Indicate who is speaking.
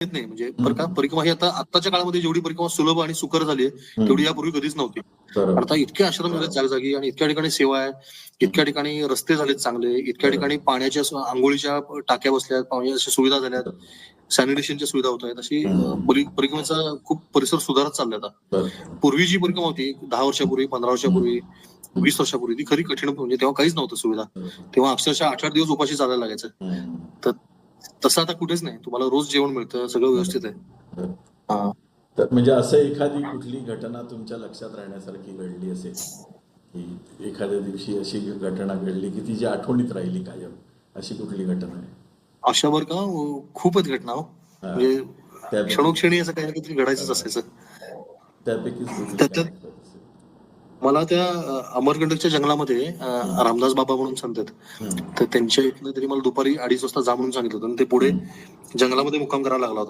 Speaker 1: येत नाही. म्हणजे बरं का, परिक्रमा ही आता आत्ताच्या काळामध्ये जेवढी परिक्रमा सुलभ आणि सुकर झाली आहे तेवढी यापूर्वी कधीच नव्हती.
Speaker 2: बरोबर.
Speaker 1: आता इतके आश्रम झालेत जागोजागी आणि इतक्या ठिकाणी सेवा आहे, इतक्या ठिकाणी रस्ते झालेत चांगले, इतक्या ठिकाणी पाण्याच्या आंघोळीच्या टाक्या बसल्यात, पाण्याच्या सुविधा झाल्यात, सॅनिटेशनच्या सुविधा होत आहेत. अशी परिक्रमेचा खूप परिसर सुधारत चाललाय आता.
Speaker 2: बरोबर.
Speaker 1: पूर्वी जी परिक्रमा होती 10 वर्षापूर्वी, 15 वर्षापूर्वी, 20 वर्षापूर्वी, ती खरी कठीण म्हणजे तेव्हा काहीच नव्हतं सुविधा. तेव्हा अक्षरशः 8-8 दिवस उपाशी चालायला लागायचं. तर तसं आता कुठेच नाही. तुम्हाला रोज जेवण मिळतं, सगळं व्यवस्थित आहे. हा.
Speaker 2: तर म्हणजे असं एखादी कुठली घटना तुमच्या लक्षात राहण्यासारखी घडली असेल की एखाद्या दिवशी अशी घटना घडली की ती जी आठवणीत राहिली कायम, अशी कुठली घटना आहे?
Speaker 1: अशा बरं का खूपच घटना हो. म्हणजे क्षणोक्षणी असं काही ना काहीतरी घडायचंच असायचं. त्यातल्या मला त्या अमरकंटकच्या जंगलामध्ये रामदास बाबा म्हणून सांगतात. तर त्यांच्या इथनं तरी मला दुपारी 2:30 वाजता जा म्हणून सांगितलं होतं आणि ते पुढे जंगलामध्ये मुक्काम करायला लागला